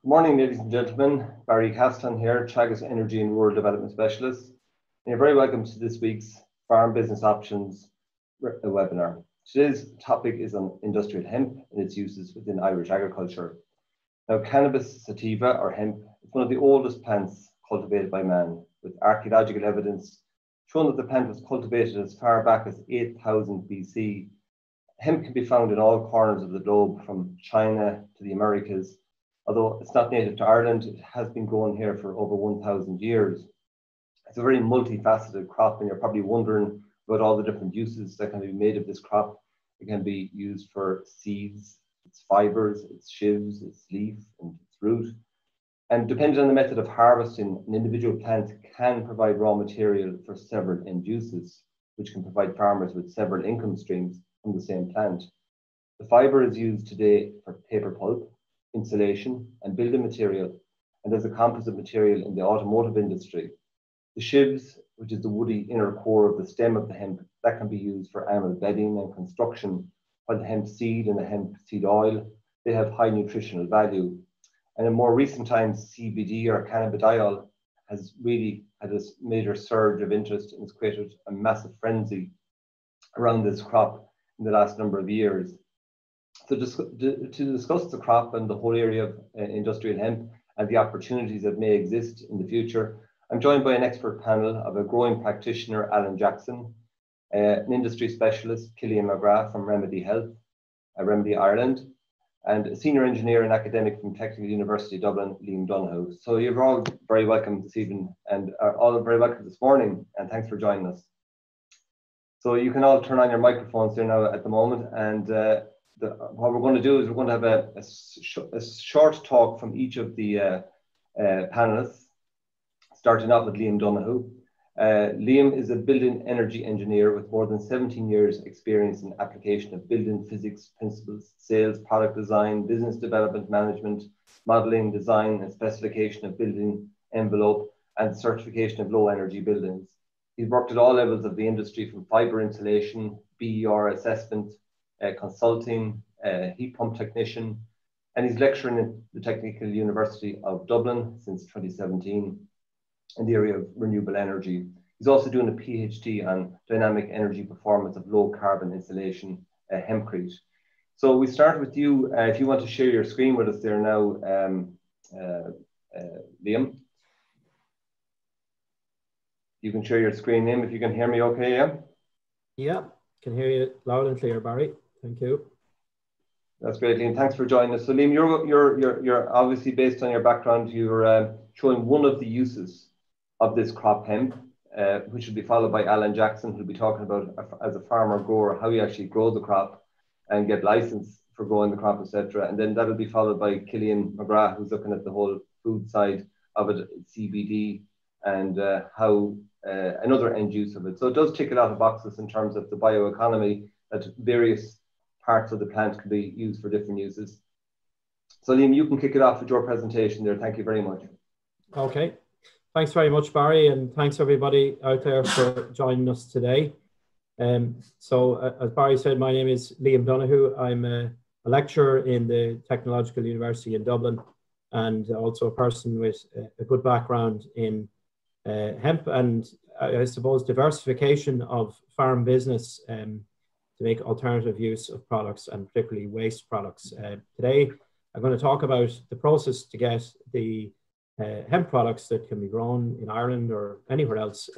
Good morning, ladies and gentlemen. Barry Caslin here, Teagasc Energy and Rural Development Specialist. And you're very welcome to this week's Farm Business Options webinar. Today's topic is on industrial hemp and its uses within Irish agriculture. Now, Cannabis Sativa, or hemp, is one of the oldest plants cultivated by man, with archaeological evidence showing that the plant was cultivated as far back as 8000 BC. Hemp can be found in all corners of the globe, from China to the Americas. Although it's not native to Ireland, it has been grown here for over 1,000 years. It's a very multifaceted crop, and you're probably wondering about all the different uses that can be made of this crop. It can be used for seeds, its fibers, its sheaves, its leaf, and its root. And depending on the method of harvesting, an individual plant can provide raw material for several end uses, which can provide farmers with several income streams from the same plant. The fiber is used today for paper pulp, insulation, and building material, and as a composite material in the automotive industry. The sheaves, which is the woody inner core of the stem of the hemp, that can be used for animal bedding and construction, while the hemp seed and the hemp seed oil, they have high nutritional value. And in more recent times, CBD or cannabidiol has really had a major surge of interest, and has created a massive frenzy around this crop in the last number of years. So to discuss the crop and the whole area of industrial hemp and the opportunities that may exist in the future, I'm joined by an expert panel of a growing practitioner, Alan Jackson, an industry specialist, Killian McGrath from Remedy Health, Remedy Ireland, and a senior engineer and academic from Technical University Dublin, Liam Donohue. So you're all very welcome this evening, and are all very welcome this morning, and thanks for joining us. So you can all turn on your microphones there now at the moment, and what we're going to do is we're going to have a short talk from each of the panelists, starting off with Liam Donohue. Liam is a building energy engineer with more than 17 years experience in application of building physics principles, sales, product design, business development management, modeling, design, and specification of building envelope, and certification of low energy buildings. He's worked at all levels of the industry, from fiber insulation, BER assessment, consulting, heat pump technician, and he's lecturing at the Technical University of Dublin since 2017 in the area of renewable energy. He's also doing a PhD on dynamic energy performance of low carbon insulation, hempcrete. So we start with you. If you want to share your screen with us there now, Liam. You can share your screen, Liam, if you can hear me okay, yeah? Yeah, can hear you loud and clear, Barry. Thank you. That's great, Liam. Thanks for joining us. So, Liam, you're obviously, based on your background, you're showing one of the uses of this crop hemp, which will be followed by Alan Jackson, who'll be talking about, as a farmer grower, how you actually grow the crop and get license for growing the crop, etc. And then that'll be followed by Killian McGrath, who's looking at the whole food side of it, CBD, and how another end use of it. So it does tick a lot of boxes in terms of the bioeconomy, that various parts of the plant can be used for different uses. So Liam, you can kick it off with your presentation there. Thank you very much. Okay. Thanks very much, Barry, and thanks everybody out there for joining us today. So as Barry said, my name is Liam Donohue. I'm a lecturer in the Technological University in Dublin, and also a person with a good background in hemp and I suppose diversification of farm business to make alternative use of products, and particularly waste products. Today, I'm going to talk about the process to get the hemp products that can be grown in Ireland or anywhere else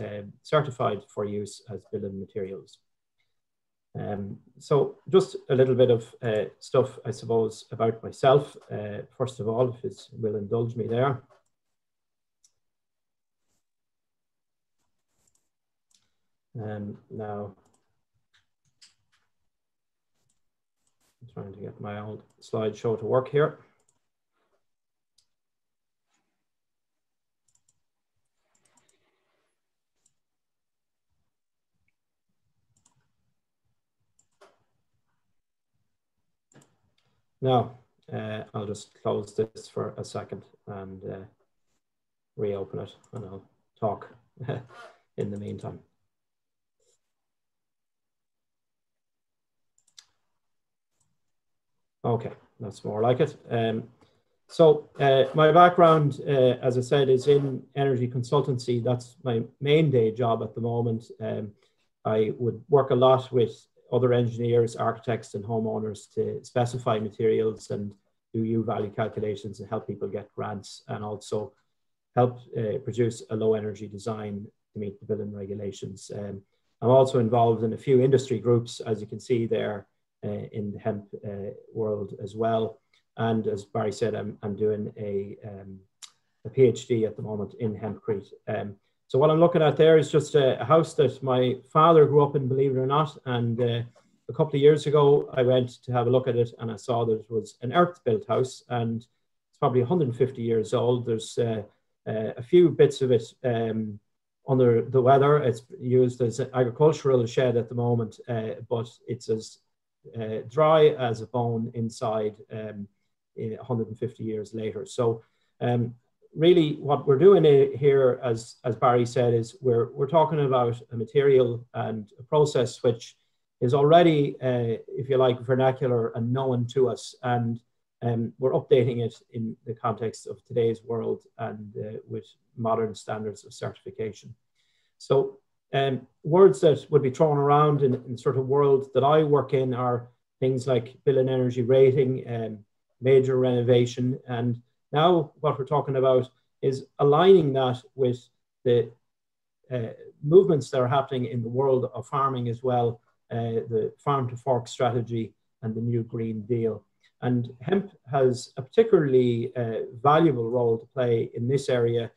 certified for use as building materials. So just a little bit of stuff, I suppose, about myself. First of all, if it will indulge me there. Now, I'm trying to get my old slideshow to work here. Now, I'll just close this for a second and reopen it, and I'll talk in the meantime. Okay, that's more like it. So my background, as I said, is in energy consultancy. That's my main day job at the moment. I would work a lot with other engineers, architects, and homeowners to specify materials and do U-value calculations and help people get grants, and also help produce a low energy design to meet the building regulations. I'm also involved in a few industry groups, as you can see there, in the hemp world as well. And as Barry said, I'm doing a PhD at the moment in hempcrete. So what I'm looking at there is just a house that my father grew up in, believe it or not. And a couple of years ago, I went to have a look at it, and I saw that it was an earth-built house, and it's probably 150 years old. There's a few bits of it under the weather. It's used as an agricultural shed at the moment, but it's as dry as a bone inside 150 years later. So really what we're doing here, as Barry said, is we're talking about a material and a process which is already, if you like, vernacular and known to us. And we're updating it in the context of today's world and with modern standards of certification. So words that would be thrown around in sort of world that I work in are things like building energy rating, major renovation. And now what we're talking about is aligning that with the movements that are happening in the world of farming as well, the farm to fork strategy and the new Green Deal. And hemp has a particularly valuable role to play in this area,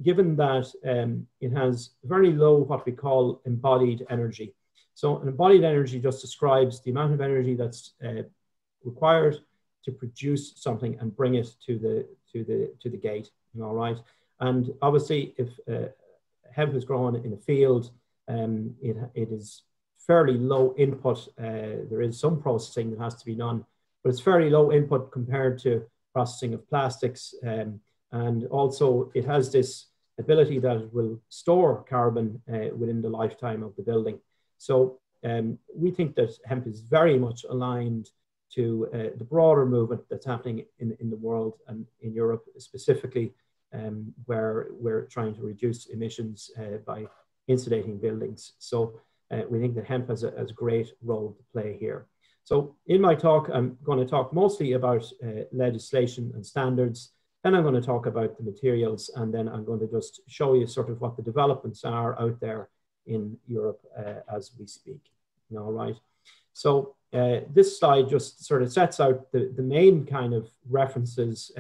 given that it has very low what we call embodied energy. So an embodied energy just describes the amount of energy that's required to produce something and bring it to the gate. All right, and obviously, if hemp is grown in a field, it is fairly low input. There is some processing that has to be done, but it's fairly low input compared to processing of plastics. And also, it has this ability that it will store carbon within the lifetime of the building. So we think that hemp is very much aligned to the broader movement that's happening in the world and in Europe specifically, where we're trying to reduce emissions by insulating buildings. So we think that hemp has a great role to play here. So in my talk, I'm going to talk mostly about legislation and standards. Then I'm going to talk about the materials, and then I'm going to just show you sort of what the developments are out there in Europe as we speak. All right. So this slide just sort of sets out the main kind of references,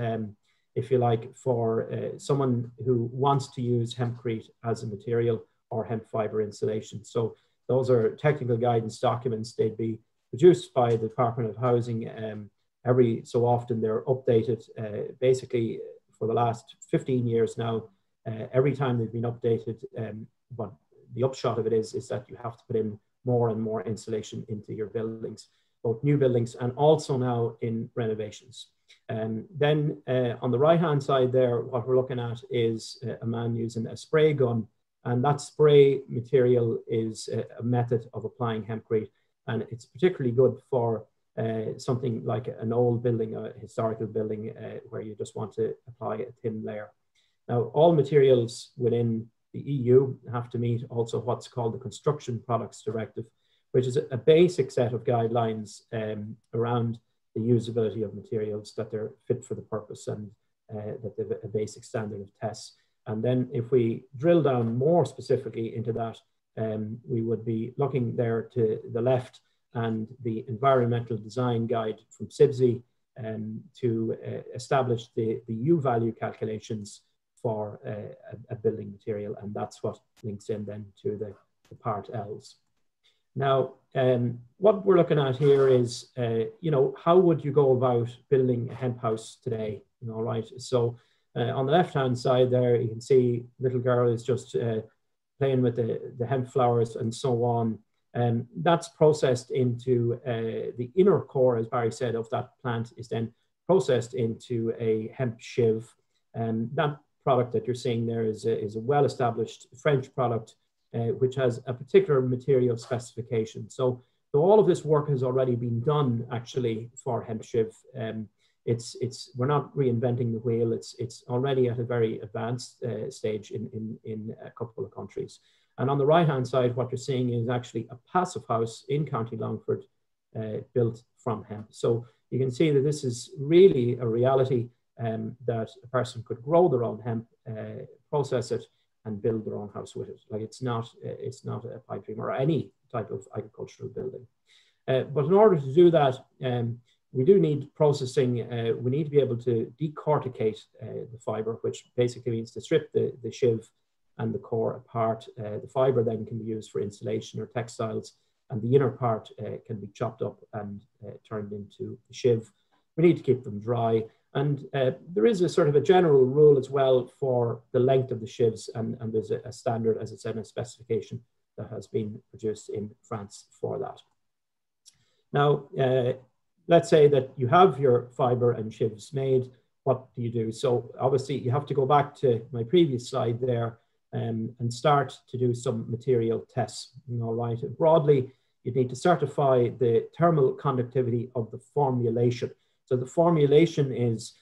if you like, for someone who wants to use hempcrete as a material or hemp fiber insulation. So those are technical guidance documents. They'd be produced by the Department of Housing. Every so often they're updated, basically for the last 15 years now. Every time they've been updated, but the upshot of it is that you have to put in more and more insulation into your buildings, both new buildings and also now in renovations. And then on the right-hand side there, what we're looking at is a man using a spray gun, and that spray material is a method of applying hempcrete, and it's particularly good for something like an old building, a historical building, where you just want to apply a thin layer. Now, all materials within the EU have to meet also what's called the Construction Products Directive, which is a basic set of guidelines around the usability of materials, that they're fit for the purpose and that they have a basic standard of tests. And then if we drill down more specifically into that, we would be looking there to the left and the Environmental Design Guide from CIBSE to establish the U-value calculations for a building material, and that's what links in then to the Part Ls. Now, what we're looking at here is, how would you go about building a hemp house today? All right, so on the left-hand side there, you can see little girl is just playing with the hemp flowers and so on. That's processed into the inner core, as Barry said, of that plant is then processed into a hemp shiv. And that product that you're seeing there is a well-established French product, which has a particular material specification. So all of this work has already been done actually for hemp shiv. we're not reinventing the wheel. It's already at a very advanced stage in a couple of countries. And on the right-hand side, what you're seeing is actually a passive house in County Longford built from hemp. So you can see that this is really a reality, that a person could grow their own hemp, process it, and build their own house with it. Like it's not a pipe dream or any type of agricultural building. But in order to do that, we do need processing. We need to be able to decorticate the fiber, which basically means to strip the shiv and the core apart. The fiber then can be used for insulation or textiles, and the inner part can be chopped up and turned into the shiv. We need to keep them dry. And there is a sort of a general rule as well for the length of the shivs, and there's a standard, as I said, a specification that has been produced in France for that. Now, let's say that you have your fiber and shivs made. What do you do? So obviously you have to go back to my previous slide there and start to do some material tests. All right, broadly, you need to certify the thermal conductivity of the formulation. So the formulation is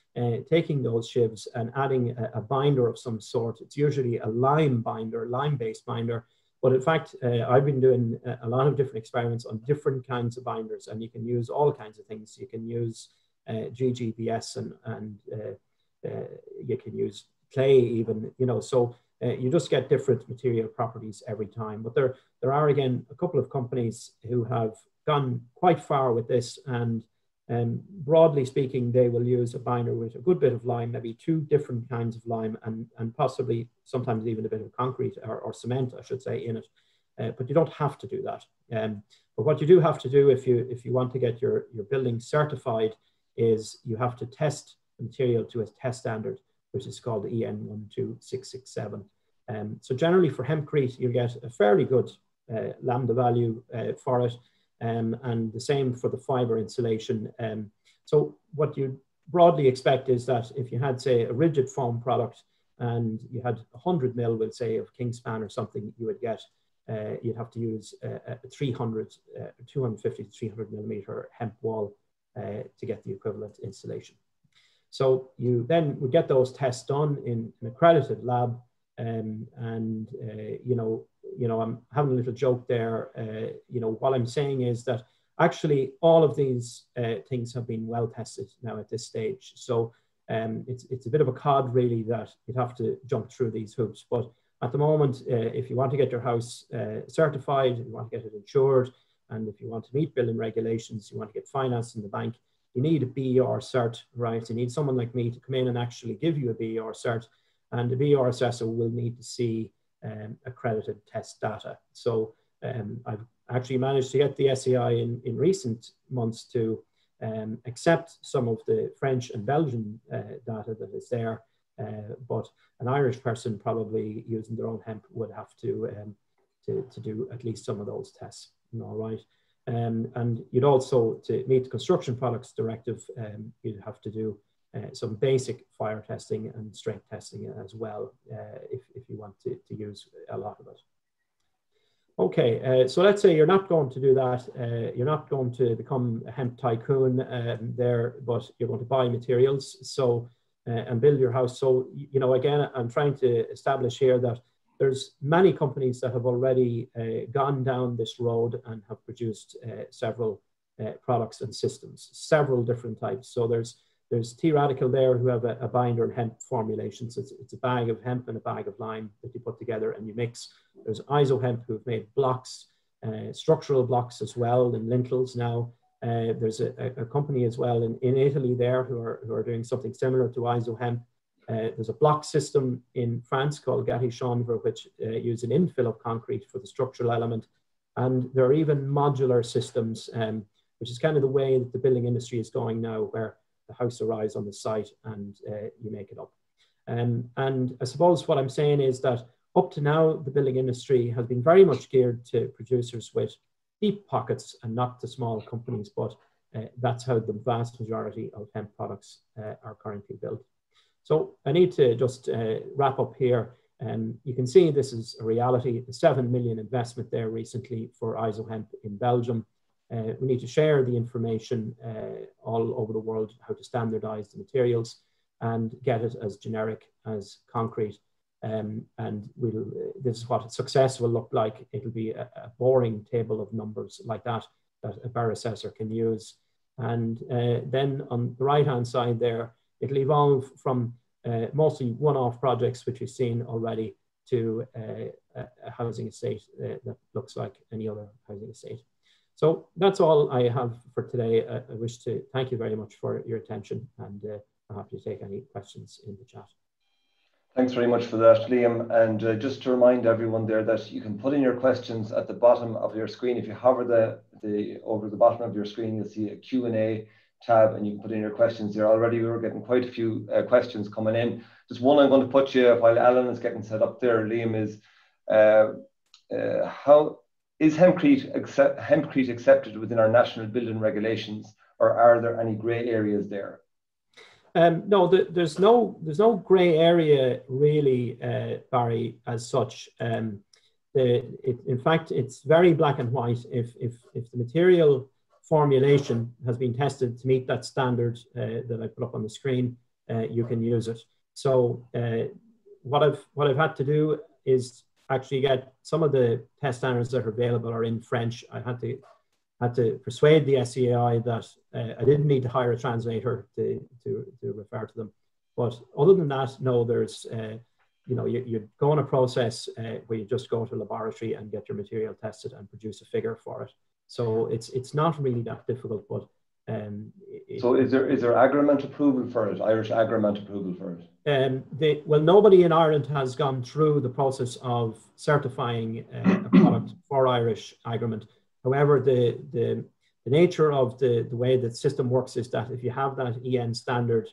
taking those shivs and adding a binder of some sort. It's usually a lime binder, lime-based binder. But in fact, I've been doing a lot of different experiments on different kinds of binders, and you can use all kinds of things. You can use GGBS and you can use clay even, you know, so you just get different material properties every time. But there are, again, a couple of companies who have gone quite far with this, and broadly speaking, they will use a binder with a good bit of lime, maybe 2 different kinds of lime, and possibly sometimes even a bit of concrete or cement, I should say, in it. But you don't have to do that. But what you do have to do if you want to get your building certified is you have to test the material to a test standard, which is called EN 12667. So generally for hempcrete, you get a fairly good lambda value for it. And the same for the fiber insulation. So what you broadly expect is that if you had, say, a rigid foam product and you had 100 mil, we'll say, of Kingspan or something, you would get, you'd have to use a 250 to 300 millimeter hemp wall to get the equivalent insulation. So you then would get those tests done in an accredited lab, you know, I'm having a little joke there. You know, what I'm saying is that actually all of these things have been well tested now at this stage. So it's a bit of a cod really that you'd have to jump through these hoops. But at the moment, if you want to get your house certified, you want to get it insured, and if you want to meet building regulations, you want to get financed in the bank, you need a BER cert, right? You need someone like me to come in and actually give you a BER cert, and the BER assessor will need to see accredited test data. So I've actually managed to get the SEI in recent months to accept some of the French and Belgian data that is there, but an Irish person probably using their own hemp would have to do at least some of those tests. All right. And you'd also, to meet the Construction Products Directive, you'd have to do some basic fire testing and strength testing as well, if you want to use a lot of it. Okay, so let's say you're not going to do that. You're not going to become a hemp tycoon there, but you're going to buy materials and build your house. So, you know, again, I'm trying to establish here that there's many companies that have already gone down this road and have produced several products and systems, several different types. So there's Teagasc there who have a binder and hemp formulation. So it's a bag of hemp and a bag of lime that you put together and you mix. There's Hemp who've made blocks, structural blocks as well, and lintels now. There's a company as well in Italy there who are doing something similar to Hemp. There's a block system in France called Gatti-Chanvre, which use an infill of concrete for the structural element. And there are even modular systems, which is kind of the way that the building industry is going now, where the house arrives on the site and you make it up. And I suppose what I'm saying is that up to now, the building industry has been very much geared to producers with deep pockets and not to small companies, but that's how the vast majority of hemp products are currently built. So I need to just wrap up here. You can see this is a reality. The 7 million investment there recently for Hemp in Belgium. we need to share the information all over the world, how to standardize the materials and get it as generic as concrete. And this is what success will look like. It'll be a boring table of numbers like that a bar assessor can use. And then on the right-hand side there, it'll evolve from mostly one-off projects, which we've seen already, to a housing estate that looks like any other housing estate. So that's all I have for today. I wish to thank you very much for your attention, and I'm happy to take any questions in the chat. Thanks very much for that, Liam. And just to remind everyone there that you can put in your questions at the bottom of your screen. If you hover over the bottom of your screen, you'll see a Q&A tab, and you can put in your questions there. Already we were getting quite a few questions coming in. Just one I'm going to put you while Alan is getting set up there, Liam, is how is hempcrete accepted within our national building regulations, or are there any grey areas there? No, there's no grey area really, Barry, as such. In fact, it's very black and white. If the material formulation has been tested to meet that standard that I put up on the screen, you can use it. So what I've had to do is actually get some of the test standards that are available are in French. I had to persuade the SCAI that I didn't need to hire a translator to refer to them. But other than that, no, there's, you go on a process where you just go to a laboratory and get your material tested and produce a figure for it. So it's not really that difficult, but so is there agreement approval for it, Irish agreement approval for it? Well, nobody in Ireland has gone through the process of certifying a product for Irish agreement. However, the nature of the way the system works is that if you have that EN standard,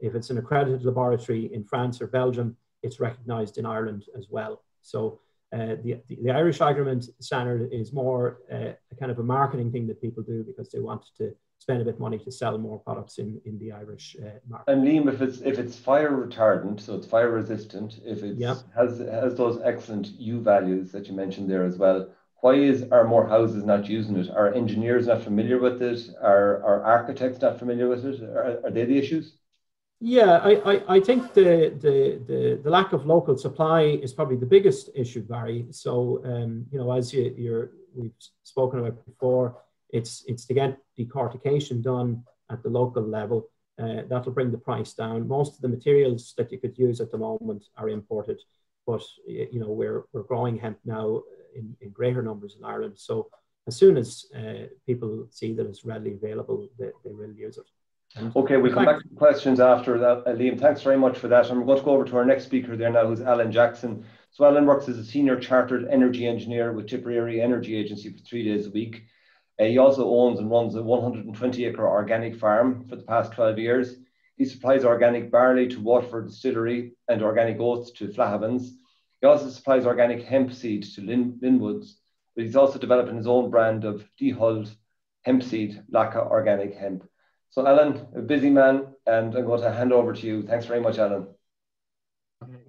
if it's an accredited laboratory in France or Belgium, it's recognized in Ireland as well. So the Irish agreement standard is more a kind of a marketing thing that people do because they want to spend a bit of money to sell more products in the Irish market. And Liam, if it's fire retardant, so it's fire resistant, if it has those excellent U values that you mentioned there as well, why are more houses not using it? Are engineers not familiar with it? Are architects not familiar with it? Are they the issues? Yeah, I think the lack of local supply is probably the biggest issue, Barry. So as we've spoken about before, it's to get decortication done at the local level. That'll bring the price down. Most of the materials that you could use at the moment are imported, but we're growing hemp now in greater numbers in Ireland. So as soon as people see that it's readily available, they will use it. And okay, we'll come back to questions after that, Liam. Thanks very much for that. And we're going to go over to our next speaker there now, who's Alan Jackson. So Alan works as a senior chartered energy engineer with Tipperary Energy Agency for 3 days a week. He also owns and runs a 120-acre organic farm for the past 12 years. He supplies organic barley to Waterford Distillery and organic oats to Flahavans. He also supplies organic hemp seed to Linwoods, but he's also developing his own brand of dehulled hemp seed, Laka Organic Hemp. So Alan, a busy man, and I'm going to hand over to you. Thanks very much, Alan.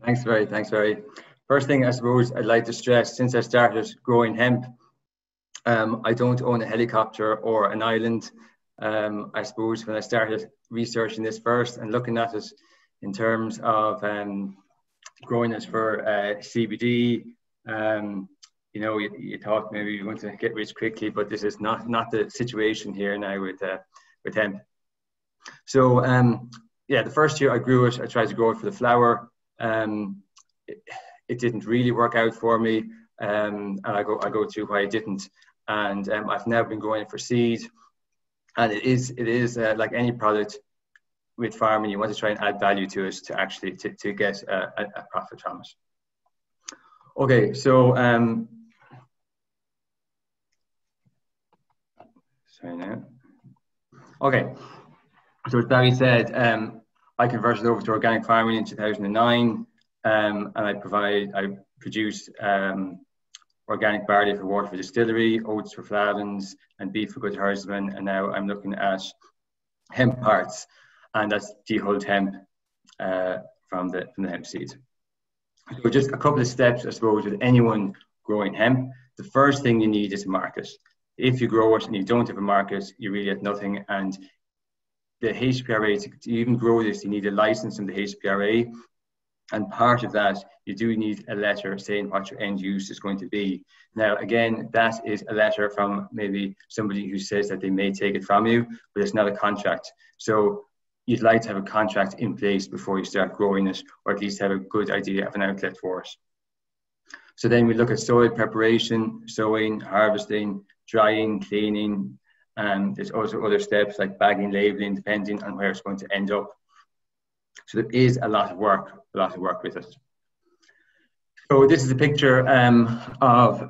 Thanks, Barry. First thing, I suppose I'd like to stress, since I started growing hemp, I don't own a helicopter or an island. I suppose when I started researching this first and looking at it in terms of growing it for CBD, you thought maybe you want to get rich quickly, but this is not the situation here now with hemp. So the first year I grew it, I tried to grow it for the flower. It didn't really work out for me, and I go through why it didn't. And I've now been growing it for seed, and it is like any product with farming, you want to try and add value to it to actually to get a profit from it. Okay, so sorry now. Okay, so as Barry said, I converted over to organic farming in 2009, and I produce organic barley for Waterford Distillery, oats for Flahavans, and beef for Good Herdsman. And now I'm looking at hemp parts, and that's dehulled hemp from the hemp seed. So just a couple of steps, I suppose, with anyone growing hemp. The first thing you need is a market. If you grow it and you don't have a market, you really get nothing. And the HPRA, to even grow this, you need a license from the HPRA. And part of that, you do need a letter saying what your end use is going to be. Now, again, that is a letter from maybe somebody who says that they may take it from you, but it's not a contract. So you'd like to have a contract in place before you start growing it, or at least have a good idea of an outlet for it. So then we look at soil preparation, sowing, harvesting, drying, cleaning, and there's also other steps like bagging, labeling, depending on where it's going to end up. So there is a lot of work with it. So this is a picture of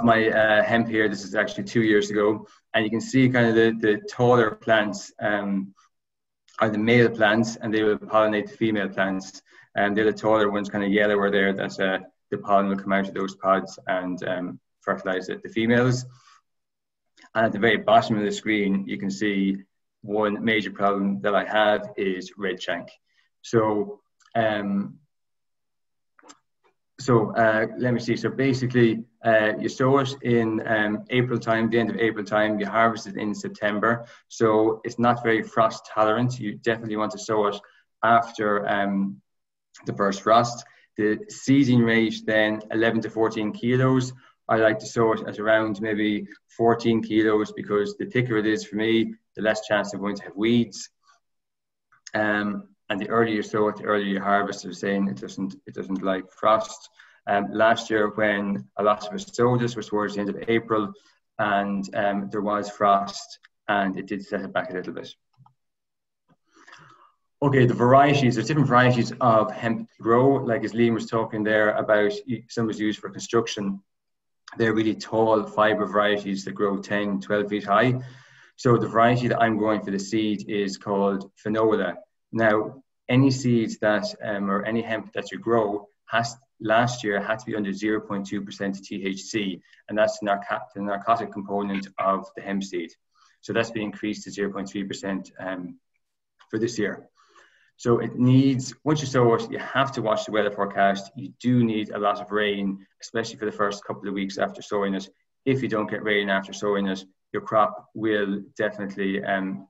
my hemp here. This is actually 2 years ago, and you can see kind of the taller plants are the male plants, and they will pollinate the female plants. And they're the taller ones, kind of yellower there. That's the pollen will come out of those pods and fertilize the females. And at the very bottom of the screen, you can see one major problem that I have is red shank. So, let me see. So basically, you sow it in April time, the end of April time. You harvest it in September. So it's not very frost tolerant. You definitely want to sow it after the first frost. The seeding rate then 11 to 14 kilos. I like to sow it at around maybe 14 kilos because the thicker it is for me, the less chance I'm going to have weeds. And the earlier you sow it, the earlier you harvest. They're saying it doesn't like frost. Last year, when a lot of us sowed this, was towards the end of April, and there was frost, and it did set it back a little bit. Okay, the varieties. There's different varieties of hemp to grow. Like as Liam was talking there about, some was used for construction. They're really tall fiber varieties that grow 10, 12 feet high. So the variety that I'm growing for the seed is called Finola. Now, any seeds that, or any hemp that you grow last year had to be under 0.2% THC, and that's the narcotic component of the hemp seed. So that's been increased to 0.3% for this year. So it needs, once you sow it, you have to watch the weather forecast. You do need a lot of rain, especially for the first couple of weeks after sowing it. If you don't get rain after sowing it, your crop will definitely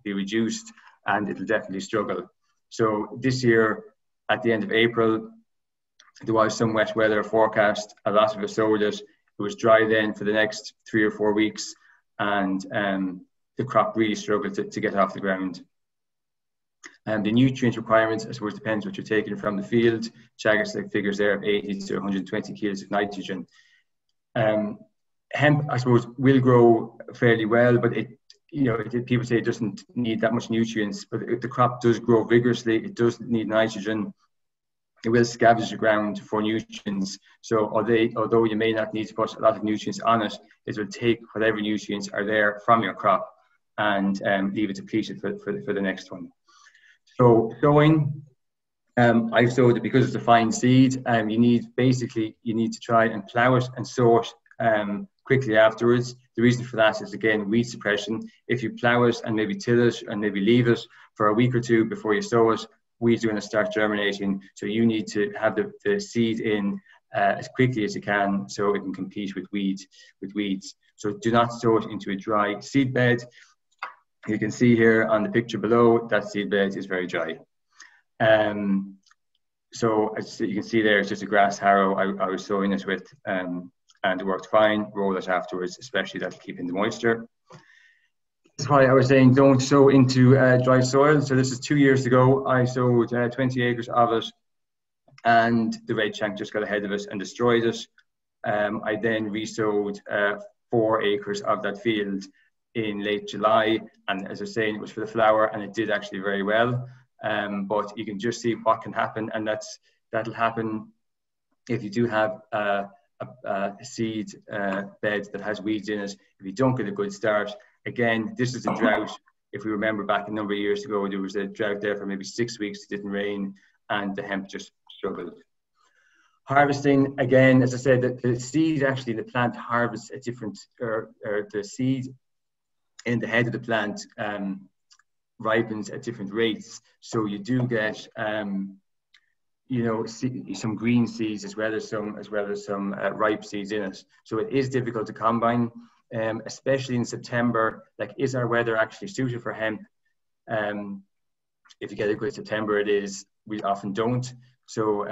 be reduced, and it'll definitely struggle. So this year, at the end of April, there was some wet weather forecast. A lot of us sowed it. It was dry then for the next 3 or 4 weeks, and the crop really struggled to get off the ground. And the nutrient requirements, I suppose, depends what you're taking from the field. Teagasc figures there of 80 to 120 kilos of nitrogen. Hemp, I suppose, will grow fairly well, but people say it doesn't need that much nutrients, but the crop does grow vigorously. It does need nitrogen. It will scavenge the ground for nutrients. So although you may not need to put a lot of nutrients on it, it will take whatever nutrients are there from your crop and leave it depleted for the next one. So sowing, I've sowed it because it's a fine seed. You need to try and plough it and sow it quickly afterwards. The reason for that is, again, weed suppression. If you plough it and maybe till it and maybe leave it for a week or two before you sow it, weeds are going to start germinating. So you need to have the seed in as quickly as you can so it can compete with weeds. So do not sow it into a dry seed bed. You can see here on the picture below that seed bed is very dry. So as you can see there, it's just a grass harrow I was sowing it with, and it worked fine. Roll it afterwards, especially that'll keep in the moisture. That's why I was saying don't sow into dry soil. So this is 2 years ago. I sowed 20 acres of it, and the red shank just got ahead of it and destroyed it. I then resowed 4 acres of that field in late July, and as I was saying, it was for the flower, and it did actually very well. But you can just see what can happen, and that'll happen if you do have a seed bed that has weeds in it. If you don't get a good start, again, this is a drought. If we remember back a number of years ago, there was a drought there for maybe 6 weeks. It didn't rain, and the hemp just struggled. Harvesting, again, as I said, the seed actually, the plant harvests at different, or the seed in the head of the plant ripens at different rates. So you do get, some green seeds as well as some ripe seeds in it. So it is difficult to combine. especially in September. Like, is our weather actually suited for hemp? If you get a good September, it is. We often don't. So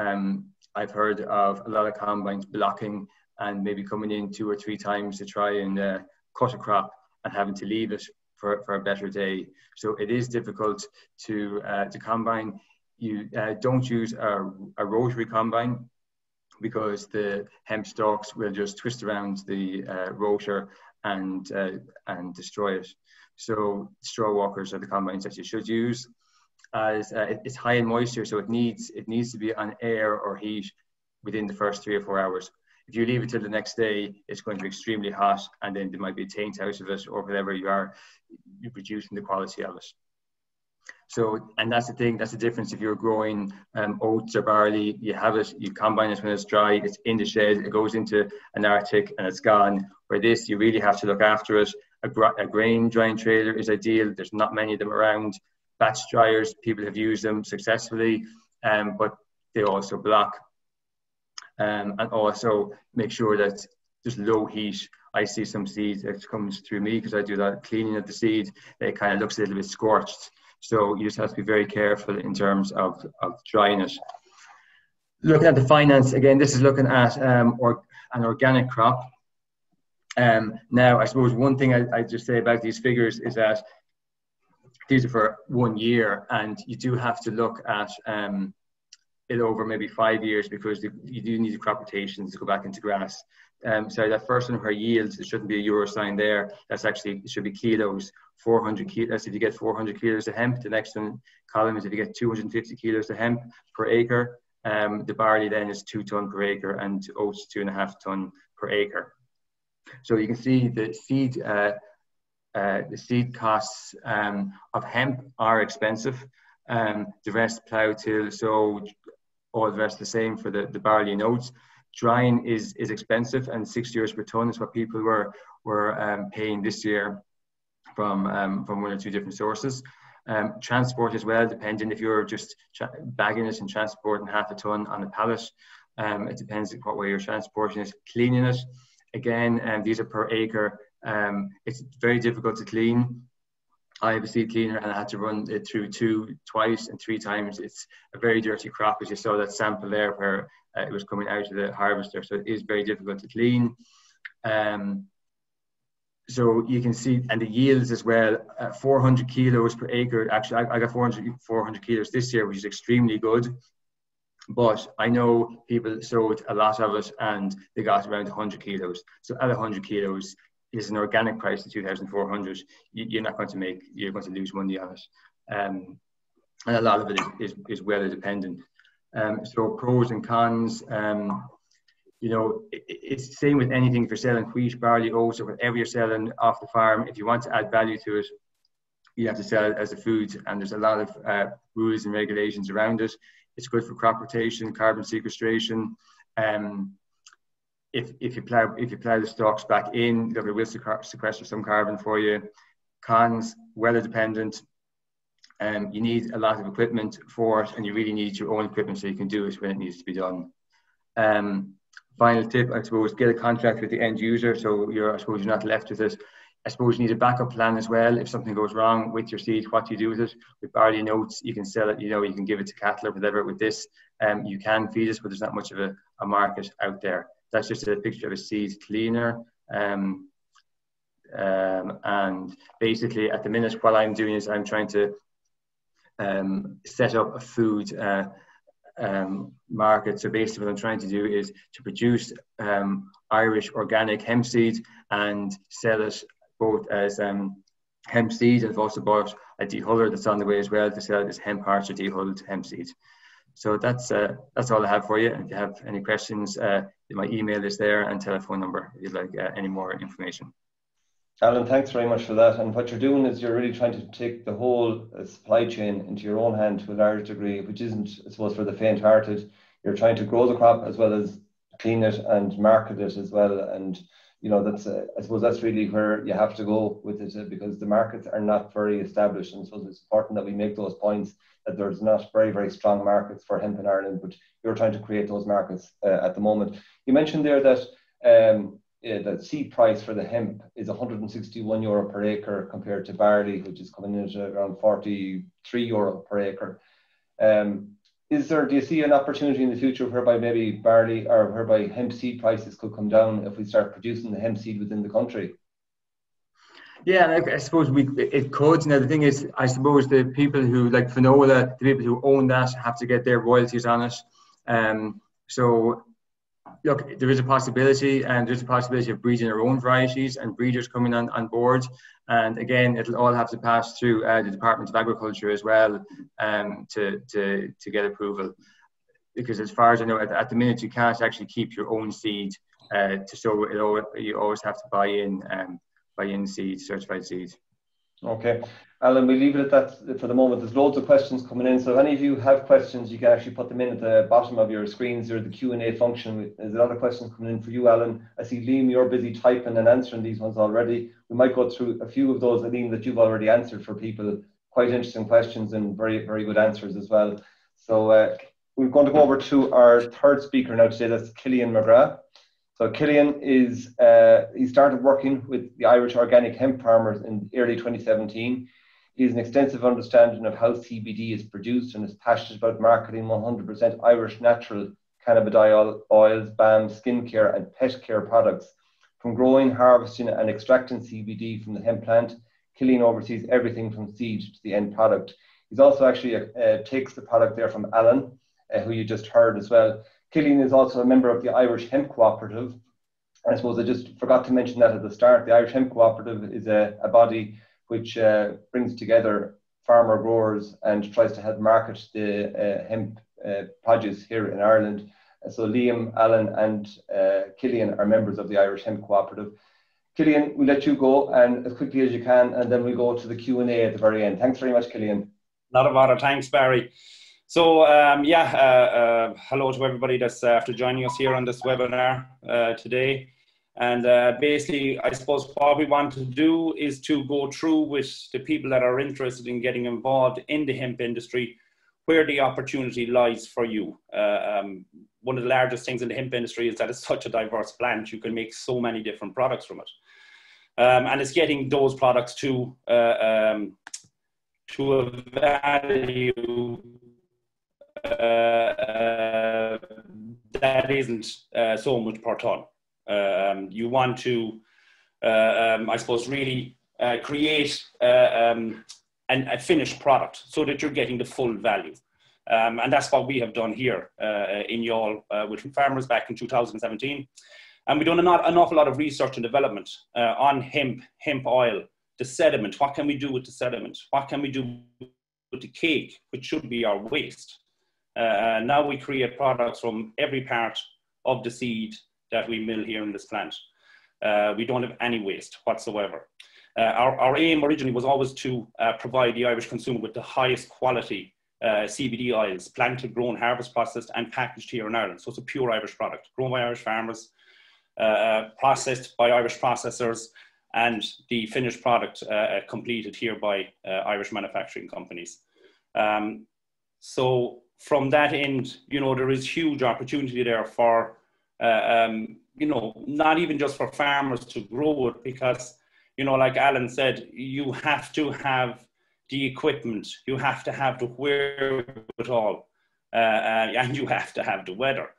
I've heard of a lot of combines blocking and maybe coming in 2 or 3 times to try and cut a crop and having to leave it for a better day. So it is difficult to combine. You don't use a rotary combine, because the hemp stalks will just twist around the rotor and destroy it. So straw walkers are the combines that you should use. As it's high in moisture, so it needs to be on air or heat within the first 3 or 4 hours. If you leave it till the next day, it's going to be extremely hot, and then there might be a taint out of it, or whatever you're reducing the quality of it. So, and that's the thing, that's the difference. If you're growing oats or barley, you have it, you combine it when it's dry, it's in the shed, it goes into an Arctic and it's gone. Where this, you really have to look after it. A grain drying trailer is ideal. There's not many of them around. Batch dryers, people have used them successfully, but they also block. And also make sure that there's low heat. I see some seeds that comes through me because I do that cleaning of the seed. It kind of looks a little bit scorched. So you just have to be very careful in terms of drying it. Looking at the finance, again, this is looking at an organic crop. Now, I suppose one thing I just say about these figures is that these are for 1 year, and you do have to look at it over maybe 5 years, because you do need the crop rotations to go back into grass. So that first one for yields, there shouldn't be a euro sign there. That's actually, it should be kilos, 400 kilos. If you get 400 kilos of hemp, the next one column is if you get 250 kilos of hemp per acre. The barley then is 2 ton per acre, and oats 2.5 ton per acre. So you can see the seed costs of hemp are expensive. The rest, plough, till, sow, all the rest the same for the barley and oats. Drying is expensive, and €6 per ton is what people were paying this year from 1 or 2 different sources. Transport as well, depending if you're just bagging it and transporting 1/2 ton on a pallet. It depends what way you're transporting it. Cleaning it, again, these are per acre. It's very difficult to clean. I have a seed cleaner, and I had to run it through twice and 3 times. It's a very dirty crop, as you saw that sample there where it was coming out of the harvester. So it is very difficult to clean. So you can see, and the yields as well, 400 kilos per acre. Actually, I got 400 kilos this year, which is extremely good. But I know people sowed a lot of it and they got around 100 kilos. So at 100 kilos, is an organic price of 2,400. You're not going to make, you're going to lose money on it. And a lot of it is weather dependent. So pros and cons, you know, it's the same with anything. If you're selling wheat, barley, oats, or whatever you're selling off the farm, if you want to add value to it, you have to sell it as a food. And there's a lot of rules and regulations around it. It's good for crop rotation, carbon sequestration. If you plow the stalks back in, it will sequester some carbon for you. Cons, weather dependent. You need a lot of equipment for it, and you really need your own equipment so you can do it when it needs to be done. Final tip, I suppose, get a contract with the end user, so I suppose you're not left with it. I suppose you need a backup plan as well. If something goes wrong with your seed, what do you do with it? With barley and oats, you can sell it, you know, you can give it to cattle or whatever. With this, you can feed it, but there's not much of a market out there. That's just a picture of a seed cleaner. And basically at the minute, what I'm doing is I'm trying to set up a food market. So basically what I'm trying to do is to produce Irish organic hemp seed and sell it both as hemp seed. I've also bought a dehuller that's on the way as well to sell it as hemp hearts or dehulled hemp seed. So that's all I have for you. And if you have any questions, my email is there and telephone number if you'd like any more information. Alan, thanks very much for that. And what you're doing is you're really trying to take the whole supply chain into your own hand to a large degree, which isn't, I suppose, for the faint-hearted. You're trying to grow the crop as well as clean it and market it as well. And, you know, that's, I suppose that's really where you have to go with it, because the markets are not very established. And so it's important that we make those points that there's not very, very strong markets for hemp in Ireland, but you're trying to create those markets at the moment. You mentioned there that the seed price for the hemp is €161 per acre compared to barley, which is coming in at around €43 per acre. Do you see an opportunity in the future whereby maybe barley or whereby hemp seed prices could come down if we start producing the hemp seed within the country? Yeah, I suppose it could. Now the thing is, I suppose the people who, like Finola, the people who own that have to get their royalties on it. So look, there is a possibility, and there's a possibility of breeding our own varieties and breeders coming on board. And again, it'll all have to pass through the Department of Agriculture as well to get approval. Because as far as I know, at the minute, you can't actually keep your own seed. You always have to buy in seed, certified seed. Okay. Alan, we leave it at that for the moment. There's loads of questions coming in. So if any of you have questions, you can actually put them in at the bottom of your screens or the Q&A function. There's a lot of questions coming in for you, Alan. I see, Liam, you're busy typing and answering these ones already. We might go through a few of those, Liam, that you've already answered for people. Quite interesting questions and very, very good answers as well. So we're going to go over to our third speaker now today. That's Killian McGrath. So Killian he started working with the Irish organic hemp farmers in early 2017. He has an extensive understanding of how CBD is produced and is passionate about marketing 100% Irish natural cannabidiol oils, balms, skincare and pet care products. From growing, harvesting and extracting CBD from the hemp plant, Killian oversees everything from seed to the end product. He's also actually takes the product there from Alan, who you just heard as well. Killian is also a member of the Irish Hemp Cooperative. I suppose I just forgot to mention that at the start. The Irish Hemp Cooperative is a body which brings together farmer growers and tries to help market the hemp produce here in Ireland. So Liam, Alan and Killian are members of the Irish Hemp Cooperative. Killian, we'll let you go and as quickly as you can, and then we'll go to the Q&A at the very end. Thanks very much, Killian. Not a bother. Thanks, Barry. So, hello to everybody that's after joining us here on this webinar today. And basically, I suppose what we want to do is to go through with the people that are interested in getting involved in the hemp industry, where the opportunity lies for you. One of the largest things in the hemp industry is that it's such a diverse plant. You can make so many different products from it. And it's getting those products to a value that isn't so much per ton. You want to, I suppose, really create a finished product so that you're getting the full value. And that's what we have done here in Youghal with farmers back in 2017. And we've done an awful lot of research and development on hemp oil, the sediment. What can we do with the sediment? What can we do with the cake, which should be our waste? Now we create products from every part of the seed that we mill here in this plant. We don't have any waste whatsoever. Our aim originally was always to provide the Irish consumer with the highest quality CBD oils, planted, grown, harvest processed and packaged here in Ireland. So it's a pure Irish product, grown by Irish farmers, processed by Irish processors, and the finished product completed here by Irish manufacturing companies. So from that end, there is huge opportunity there for, not even just for farmers to grow it, because, like Alan said, you have to have the equipment, you have to have the wherewithal, and you have to have the weather.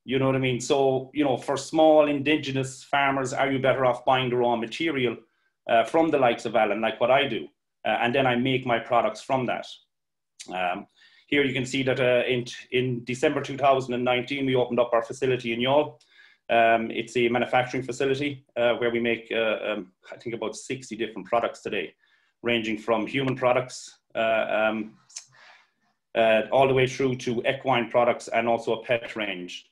You know what I mean? So, for small indigenous farmers, are you better off buying the raw material from the likes of Alan, like what I do? And then I make my products from that. Here you can see that in December 2019, we opened up our facility in Youghal. It's a manufacturing facility where we make, I think, about 60 different products today, ranging from human products all the way through to equine products and also a pet range.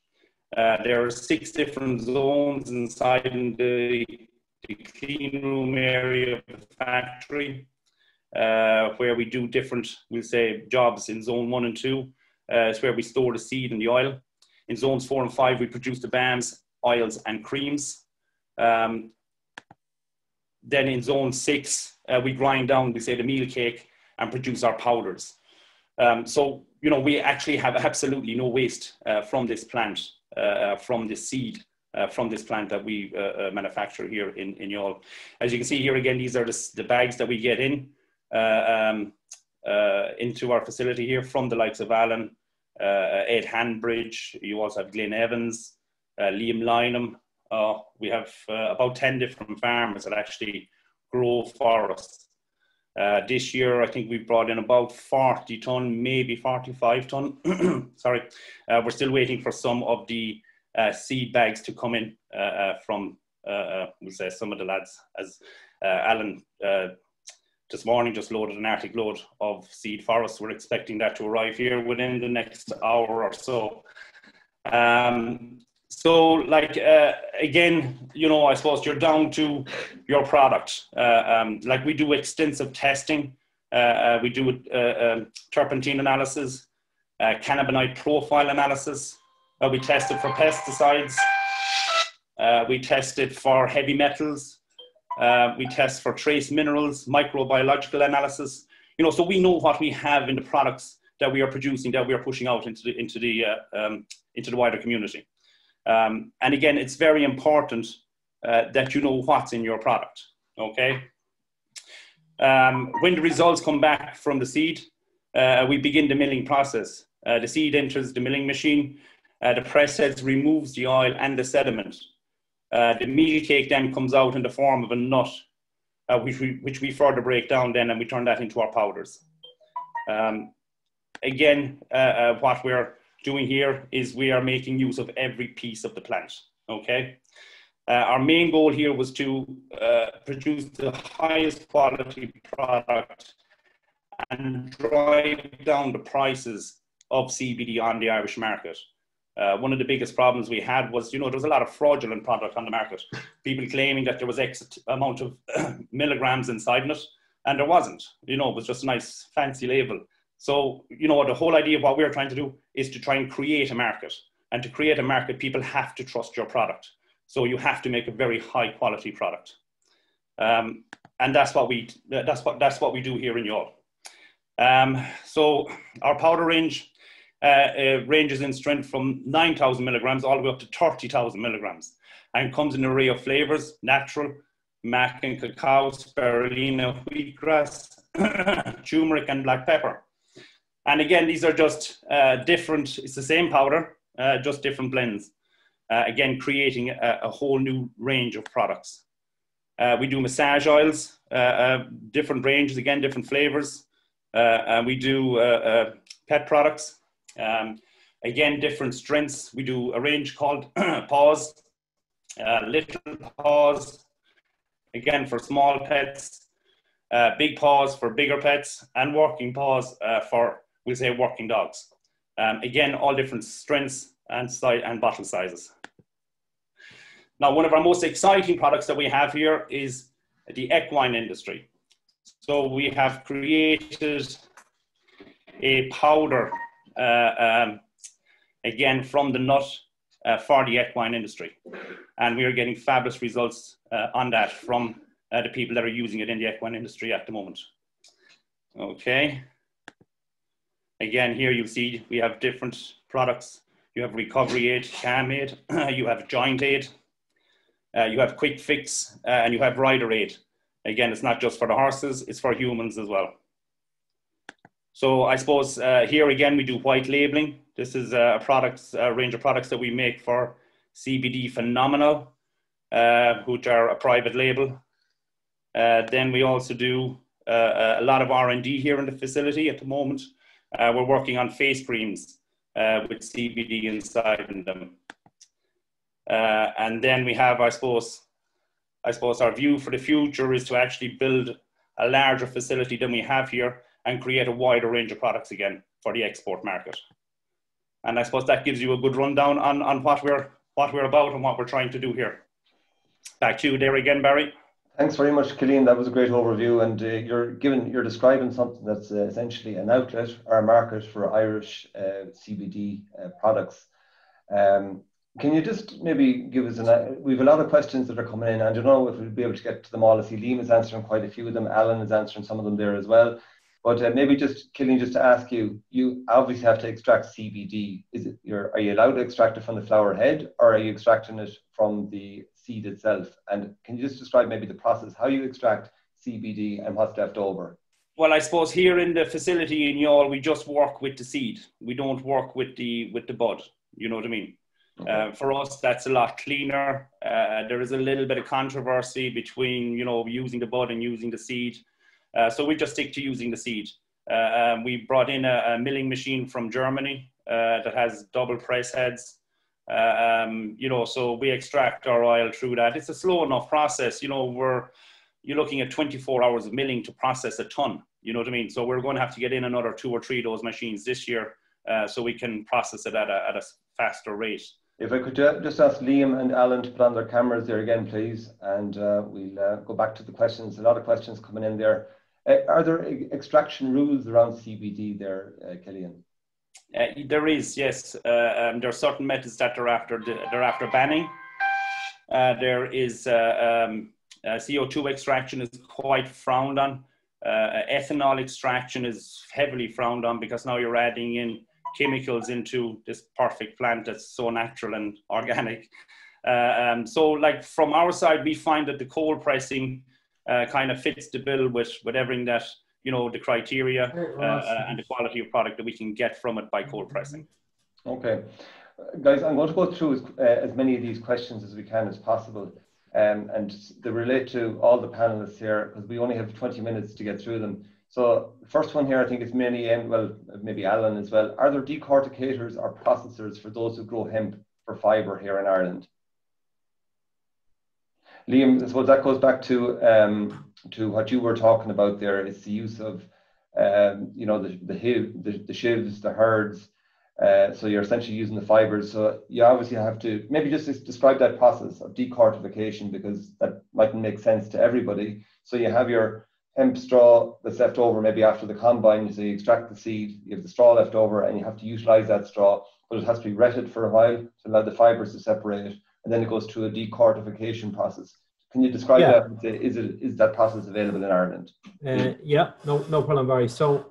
There are 6 different zones inside in the clean room area of the factory, where we do different, we'll say, jobs. In zone 1 and 2, it's where we store the seed and the oil. In zones 4 and 5, we produce the balms, oils and creams. Then in zone 6, we grind down, we say, the meal cake and produce our powders. So, we actually have absolutely no waste from this plant, from this seed from this plant that we manufacture here in Youghal. As you can see here again, these are the bags that we get in into our facility here from the likes of Alan, Ed Handbridge. You also have Glenn Evans, Liam Lynham. We have about 10 different farmers that actually grow for us. This year, I think we brought in about 40 ton, maybe 45 ton. Sorry, we're still waiting for some of the seed bags to come in from, we'll say, some of the lads. As Alan this morning just loaded an Arctic load of seed for us. We're expecting that to arrive here within the next hour or so. So, like, again, you know, I suppose you're down to your product. Like, we do extensive testing. We do terpentine analysis, cannabinoid profile analysis. We test it for pesticides. We test it for heavy metals. We test for trace minerals, microbiological analysis. You know, so we know what we have in the products that we are producing, that we are pushing out into the wider community. And again, it's very important that you know what's in your product, okay? When the results come back from the seed, we begin the milling process. The seed enters the milling machine. The press heads removes the oil and the sediment. The meal cake then comes out in the form of a nut, which we further break down then, and we turn that into our powders. Again, what we're doing here is we are making use of every piece of the plant, okay? Our main goal here was to produce the highest quality product and drive down the prices of CBD on the Irish market. One of the biggest problems we had was, you know, there was a lot of fraudulent product on the market. People claiming that there was X amount of milligrams inside it, and there wasn't. You know, it was just a nice fancy label. So, you know, the whole idea of what we're trying to do is to try and create a market. And to create a market, people have to trust your product. So you have to make a very high quality product. And that's what we do here in Youghal. So our powder range ranges in strength from 9,000 milligrams all the way up to 30,000 milligrams, and comes in an array of flavors: natural, mac and cacao, spirulina, wheatgrass, turmeric, and black pepper. And again, these are just different, it's the same powder, just different blends. Again, creating a whole new range of products. We do massage oils, different ranges, again, different flavors. We do pet products. Again, different strengths. We do a range called paws, little paws, again for small pets, big paws for bigger pets, and working paws for, we'll say, working dogs. Again, all different strengths and size and bottle sizes. Now, one of our most exciting products that we have here is the equine industry. So we have created a powder again from the nut for the equine industry, and we are getting fabulous results on that from the people that are using it in the equine industry at the moment. Okay, again here you see we have different products. You have recovery aid, calm aid, you have joint aid, you have quick fix, and you have rider aid. Again, it's not just for the horses, it's for humans as well. So I suppose here again, we do white labeling. This is a range of products that we make for CBD Phenomenal, which are a private label. Then we also do a lot of R&D here in the facility at the moment. We're working on face creams with CBD inside in them. And then we have, I suppose our view for the future is to actually build a larger facility than we have here and create a wider range of products again for the export market. And I suppose that gives you a good rundown on what we're about and what we're trying to do here. Back to you there again, Barry. Thanks very much, Killian. That was a great overview, and you're describing something that's essentially an outlet or a market for Irish CBD products. Can you just maybe give us we have a lot of questions that are coming in, and I don't know if we'll be able to get to them all. I see Liam is answering quite a few of them. Alan is answering some of them there as well. But maybe just, Killian, just to ask you, you obviously have to extract CBD. Are you allowed to extract it from the flower head, or are you extracting it from the seed itself? And can you just describe maybe the process, how you extract CBD and what's left over? Well, I suppose here in the facility in Youghal, we just work with the seed. We don't work with the bud. You know what I mean? Okay. For us, that's a lot cleaner. There is a little bit of controversy between, you know, using the bud and using the seed. So we just stick to using the seed. We brought in a milling machine from Germany that has double press heads. You know, so we extract our oil through that. It's a slow enough process. You know, you're looking at 24 hours of milling to process a ton. You know what I mean? So we're going to have to get in another 2 or 3 of those machines this year so we can process it at a faster rate. If I could just ask Liam and Alan to put on their cameras there again, please, and we'll go back to the questions. A lot of questions coming in there. Are there extraction rules around CBD there, Killian? There is, yes. There are certain methods that they're after banning. There is CO2 extraction is quite frowned on. Ethanol extraction is heavily frowned on because now you're adding in chemicals into this perfect plant that's so natural and organic. So like from our side, we find that the cold pressing kind of fits the bill with everything that, you know, the criteria and the quality of product that we can get from it by cold pressing. Okay. Guys, I'm going to go through as many of these questions as we can as possible. And they relate to all the panelists here because we only have 20 minutes to get through them. So the first one here, I think is mainly, well, maybe Alan as well. Are there decorticators or processors for those who grow hemp for fibre here in Ireland? Liam, I suppose that goes back to what you were talking about there. It's the use of, you know, the shivs, the herds. So you're essentially using the fibres. So you obviously have to maybe just describe that process of decortification because that mightn't make sense to everybody. So you have your hemp straw that's left over maybe after the combine. So you extract the seed, you have the straw left over, and you have to utilize that straw, but it has to be retted for a while to allow the fibres to separate. And then it goes through a decortification process. Can you describe that? Is that process available in Ireland? Yeah, no problem, Barry. So,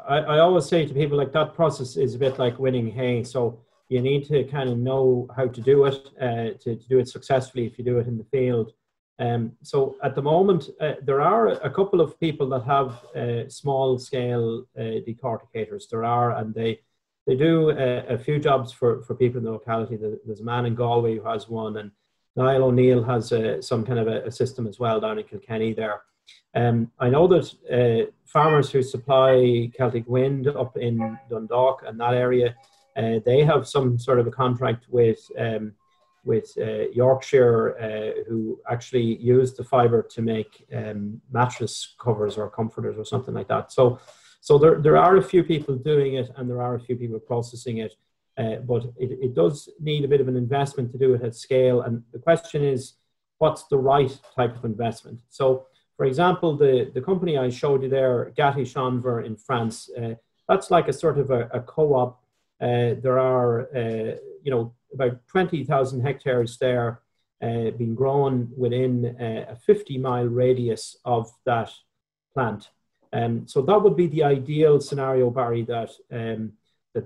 I always say to people, like, that process is a bit like winning hay. So you need to kind of know how to do it, to do it successfully if you do it in the field. So at the moment, there are a couple of people that have small scale decorticators. There are, and they do a few jobs for people in the locality. There's a man in Galway who has one, and Niall O'Neill has some kind of a system as well down in Kilkenny there. I know that farmers who supply Celtic Wind up in Dundalk and that area, they have some sort of a contract with Yorkshire, who actually use the fibre to make mattress covers or comforters or something like that. So there are a few people doing it, and there are a few people processing it. But it does need a bit of an investment to do it at scale. And the question is, what's the right type of investment? So, for example, the company I showed you there, Gatti Chanvre in France, that's like a sort of a co-op. There are, you know, about 20,000 hectares there being grown within a 50-mile radius of that plant. So that would be the ideal scenario, Barry, that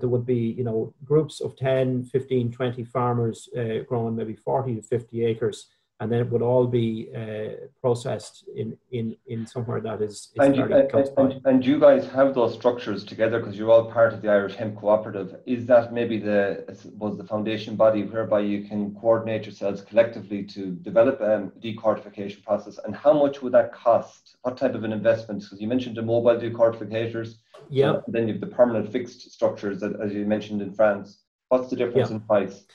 there would be, you know, groups of 10, 15, 20 farmers growing maybe 40 to 50 acres, and then it would all be processed in somewhere that is very close by. And you guys have those structures together because you're all part of the Irish Hemp Cooperative. Is that maybe the foundation body whereby you can coordinate yourselves collectively to develop a decortification process? And how much would that cost? What type of an investment? Because you mentioned the mobile decortificators. Yeah. So then you have the permanent fixed structures that, as you mentioned in France. What's the difference in price?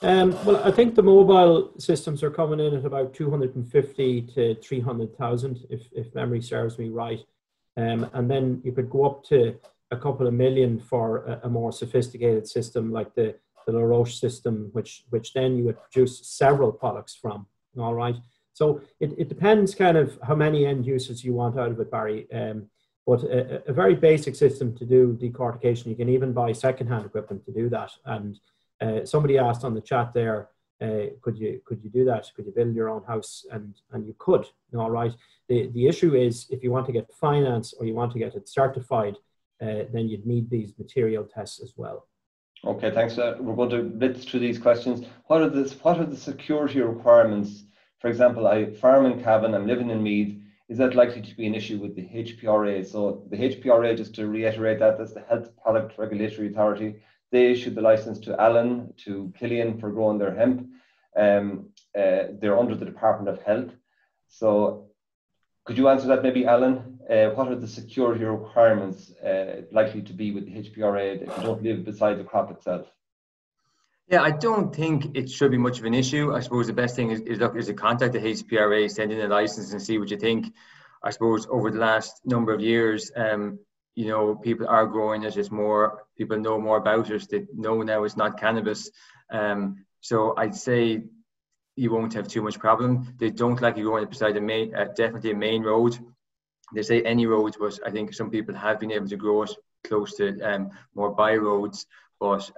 Well, I think the mobile systems are coming in at about 250 to 300,000, if memory serves me right. And then you could go up to a couple of million for a more sophisticated system like the La Roche system, which then you would produce several products from. All right. So it depends kind of how many end users you want out of it, Barry. But a very basic system to do decortication, you can even buy secondhand equipment to do that. And somebody asked on the chat there, could you do that? Could you build your own house? And you could, all right. The issue is if you want to get finance or you want to get it certified, then you'd need these material tests as well. Okay, thanks. We're going to blitz through these questions. What are the security requirements? For example, I farm in Cavan, I'm living in Meath. Is that likely to be an issue with the HPRA? So the HPRA, just to reiterate that's the Health Product Regulatory Authority. They issued the license to Alan, to Killian for growing their hemp. They're under the Department of Health. So could you answer that maybe, Alan? What are the security requirements likely to be with the HPRA if you don't live beside the crop itself? Yeah, I don't think it should be much of an issue. I suppose the best thing is to contact the HPRA, send in a license and see what you think. I suppose over the last number of years, you know, people are growing it, more people know more about it. They know now it's not cannabis. So I'd say you won't have too much problem. They don't like you going beside definitely a main road. They say any road, but I think some people have been able to grow it close to more by roads. But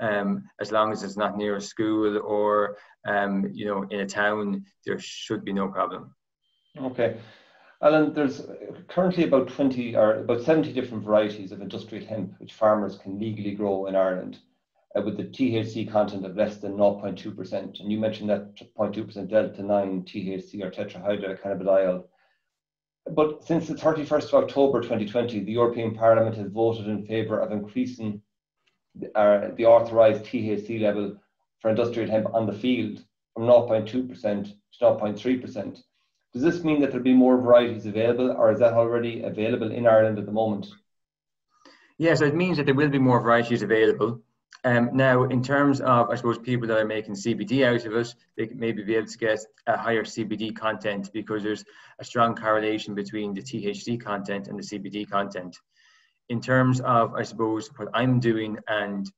as long as it's not near a school or you know, in a town, there should be no problem. Okay. Alan, there's currently about 20 or about 70 different varieties of industrial hemp which farmers can legally grow in Ireland with the THC content of less than 0.2%. And you mentioned that 0.2% delta-9 THC or tetrahydrocannabidiol. But since the 31st of October 2020, the European Parliament has voted in favour of increasing the authorised THC level for industrial hemp on the field from 0.2% to 0.3%. Does this mean that there'll be more varieties available, or is that already available in Ireland at the moment? Yes, it means that there will be more varieties available. Now, in terms of, I suppose, people that are making CBD out of it, they can maybe be able to get a higher CBD content because there's a strong correlation between the THC content and the CBD content. In terms of, I suppose, what I'm doing, and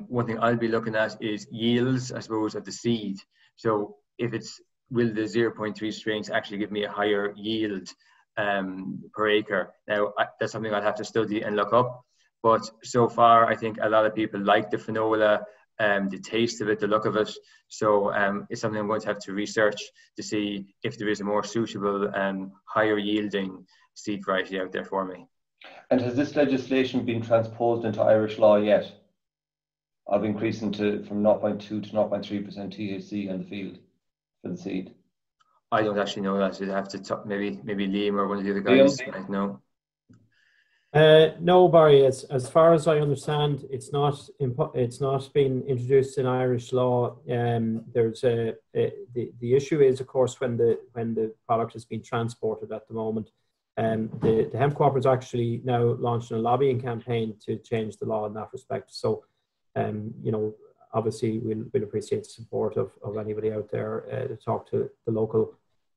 one thing I'll be looking at is yields, I suppose, of the seed. So if it's, will the 0.3 strains actually give me a higher yield per acre? Now, that's something I'll have to study and look up. But so far, I think a lot of people like the finola, the taste of it, the look of it. So it's something I'm going to have to research to see if there is a more suitable, higher yielding seed variety out there for me. And has this legislation been transposed into Irish law yet? Of increasing from 0.2 to 0.3% THC in the field for the seed? I don't actually know that. You'd have to talk, maybe Liam or one of the other guys might know. No, Barry. As far as I understand, it's not been introduced in Irish law. There's the issue is, of course, when the product is being transported at the moment. The hemp cooperatives actually now launching a lobbying campaign to change the law in that respect. So, you know, obviously we'll appreciate the support of anybody out there to talk to the local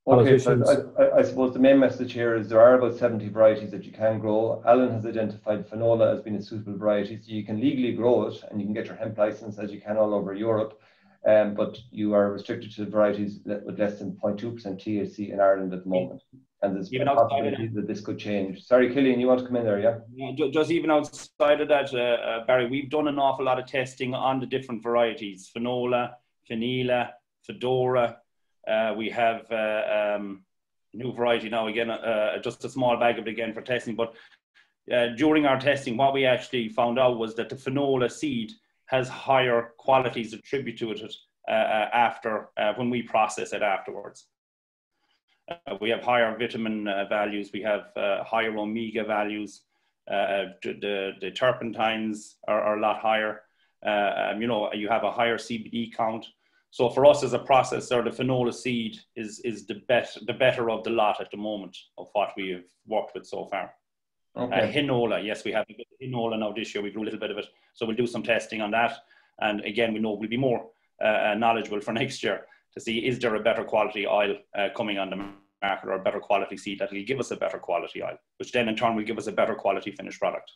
politicians. So I suppose the main message here is there are about 70 varieties that you can grow. Alan has identified finola as being a suitable variety, so you can legally grow it and you can get your hemp license as you can all over Europe. But you are restricted to varieties with less than 0.2% THC in Ireland at the moment. And there's a possibility that this could change. Sorry, Killian, you want to come in there, yeah? Just even outside of that, Barry, we've done an awful lot of testing on the different varieties. Finola, Fanila, Fedora. We have new variety now, again, just a small bag of it again for testing. But during our testing, what we actually found out was that the Finola seed has higher qualities attributed to it after when we process it afterwards. We have higher vitamin values. We have higher omega values. The terpenes are a lot higher. You know, you have a higher CBD count. So for us as a processor, the finola seed is the better of the lot at the moment of what we have worked with so far. Okay. Hinola, yes, we have a bit of hinola now this year. We grew a little bit of it. So we'll do some testing on that. And again, we know we'll be more knowledgeable for next year to see, is there a better quality oil coming on the market, or a better quality seed that will give us a better quality oil, which then in turn will give us a better quality finished product.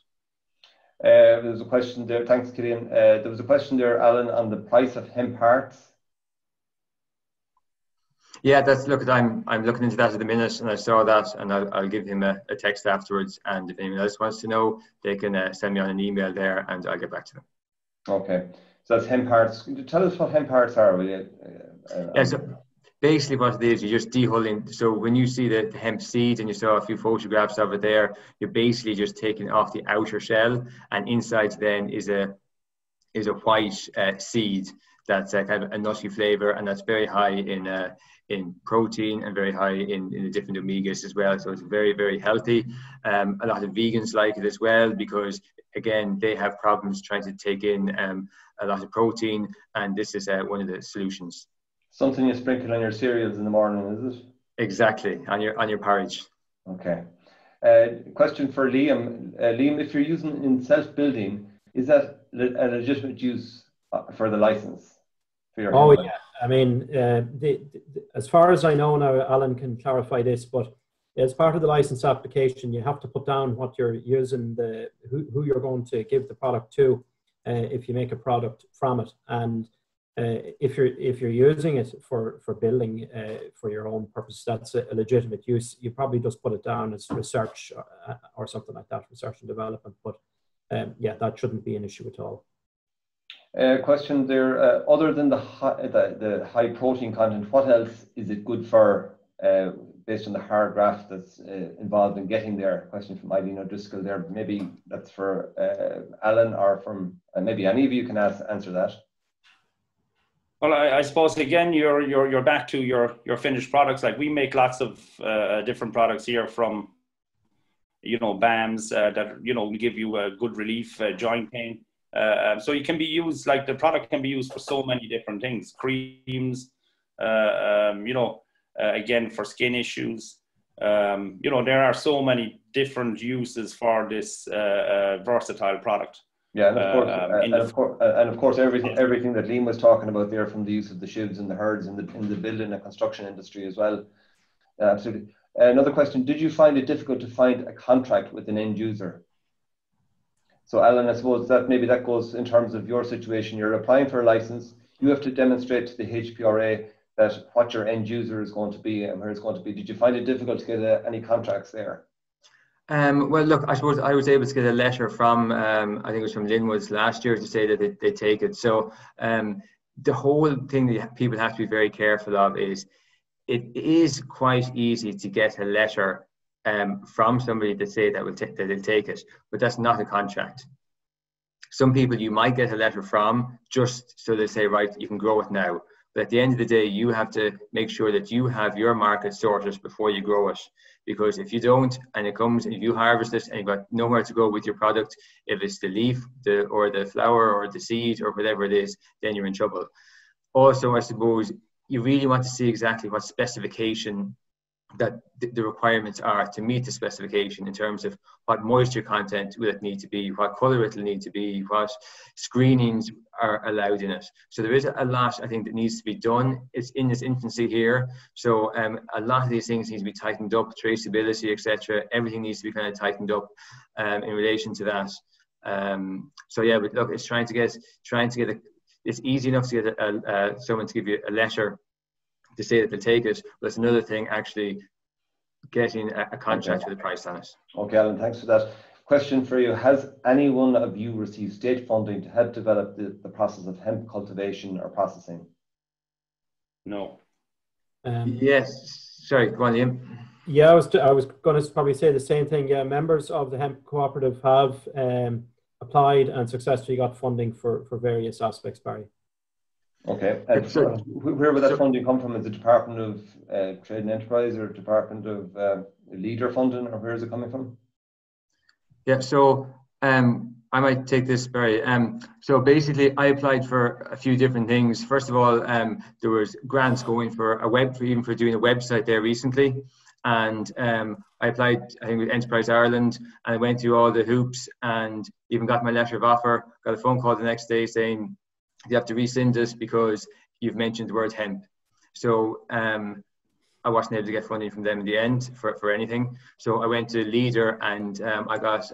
There's a question there. Thanks, Killian. There was a question there, Alan, on the price of hemp hearts. Yeah, I'm looking into that at the minute, and I saw that, and I'll give him a text afterwards. And if anyone else wants to know, they can send me on an email there, and I'll get back to them. Okay, so that's hemp hearts. Tell us what hemp hearts are, will you? So basically what it is, you're just dehulling. So when you see the hemp seed and you saw a few photographs of it there, you're basically just taking off the outer shell, and inside then is a white seed that's kind of a nutty flavor, and that's very high in protein and very high in the different omegas as well. So it's very, very healthy. A lot of vegans like it as well because, again, they have problems trying to take in a lot of protein, and this is one of the solutions. Something you sprinkle on your cereals in the morning, is it? Exactly, on your porridge. Okay. Question for Liam. Liam, if you're using in self-building, is that a legitimate use for the license? For your yeah. I mean, as far as I know now, Alan can clarify this, but as part of the license application, you have to put down what you're using, who you're going to give the product to, if you make a product from it, and if you're using it for building for your own purpose, that's a legitimate use. You probably just put it down as research or something like that, research and development. But yeah, that shouldn't be an issue at all. Question there. Other than the high protein content, what else is it good for? Based on the hard graft that's involved in getting there. Question from Eileen O'Driscoll there. Maybe that's for Alan, or from maybe any of you can answer that. Well, I suppose again you're back to your finished products. Like we make lots of different products here from BAMs that will give you a good relief, joint pain. So it can be used, like the product can be used for so many different things. Creams, again for skin issues. There are so many different uses for this versatile product. Yeah, and of course, everything that Liam was talking about there, from the use of the shivs and the herds in the building and construction industry as well. Absolutely. Another question: did you find it difficult to find a contract with an end user? So, Alan, I suppose that maybe that goes in terms of your situation. You're applying for a license. You have to demonstrate to the HPRA that what your end user is going to be and where it's going to be. Did you find it difficult to get any contracts there? Well, look, I suppose I was able to get a letter from, I think it was from Linwood's last year, to say that they take it. So the whole thing that people have to be very careful of is it is quite easy to get a letter from somebody that say that they'll take it, but that's not a contract. Some people you might get a letter from just so they say, right, you can grow it now. But at the end of the day, you have to make sure that you have your market sorted before you grow it. Because if you don't, and it comes, if you harvest it and you've got nowhere to go with your product, if it's the leaf or the flower or the seed or whatever it is, then you're in trouble. Also, I suppose you really want to see exactly what specification that the requirements are to meet the specification in terms of what moisture content will it need to be, what color it will need to be, what screenings are allowed in it. So there is a lot, I think, that needs to be done. It's in its infancy here. So a lot of these things need to be tightened up, traceability, etc. Everything needs to be kind of tightened up in relation to that. So yeah, but look, it's trying to get it's easy enough to get someone to give you a letter to say that they'll take it, but it's another thing actually getting a contract with a price on it. Okay, Alan, thanks for that. Question for you: has any one of you received state funding to help develop the process of hemp cultivation or processing? No. Yes. Sorry, go on, Liam. Yeah, I was going to probably say the same thing. Yeah, members of the Hemp Cooperative have applied and successfully got funding for various aspects, Barry. Okay, and where would that funding come from? Is it Department of Trade and Enterprise or Department of Leader funding, or where is it coming from? Yeah, so I might take this, Barry. So basically, I applied for a few different things. First of all, there was grants going for even for doing a website there recently, and I applied, I think, with Enterprise Ireland, and I went through all the hoops and even got my letter of offer. Got a phone call the next day saying you have to rescind this because you've mentioned the word hemp. So I wasn't able to get funding from them in the end for anything. So I went to Leader and I got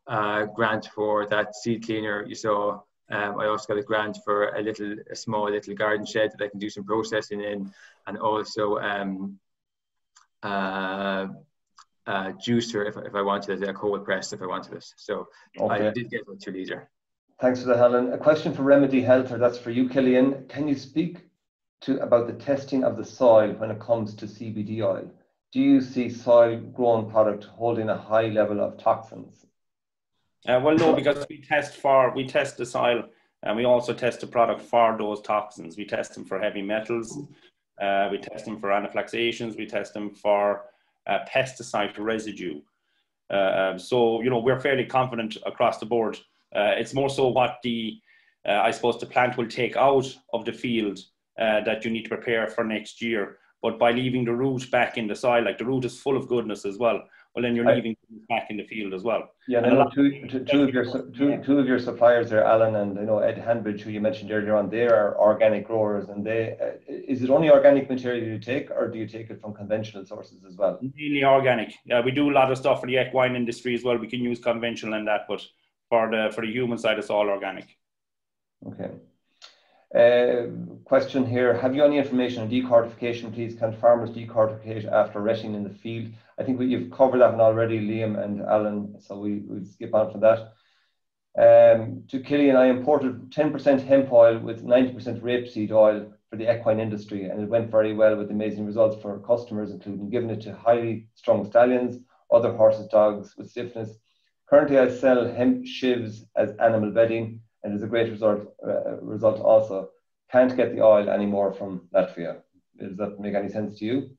a grant for that seed cleaner you saw. I also got a grant for a small little garden shed that I can do some processing in, and also juicer if I wanted it, a cold press if I wanted it. So okay. I did get one to Leader. Thanks for that, Helen. A question for Remedy Health, or that's for you, Killian. Can you speak about the testing of the soil when it comes to CBD oil? Do you see soil grown product holding a high level of toxins? Well, no, because we test the soil, and we also test the product for those toxins. We test them for heavy metals, we test them for anaphylaxations, we test them for pesticide residue. So, you know, we're fairly confident across the board. It's more so what I suppose the plant will take out of the field that you need to prepare for next year. But by leaving the root back in the soil, like the root is full of goodness as well, well, then you're leaving it back in the field as well. Yeah, and I know two of your suppliers there, Alan and Ed Hanbridge, who you mentioned earlier on, they are organic growers, and is it only organic material you take, or do you take it from conventional sources as well? Mainly organic. Yeah, we do a lot of stuff for the equine industry as well. We can use conventional and that, but for the human side, it's all organic. Okay. Question here, have you any information on decortication, please? Can farmers decorticate after retting in the field? I think you've covered that one already, Liam and Alan, so we'll skip on from that. To Killian, I imported 10% hemp oil with 90% rapeseed oil for the equine industry, and it went very well with amazing results for customers, including giving it to highly strung stallions, other horses, dogs with stiffness. Currently, I sell hemp sheaves as animal bedding, and it's a great result also. Can't get the oil anymore from Latvia. Does that make any sense to you?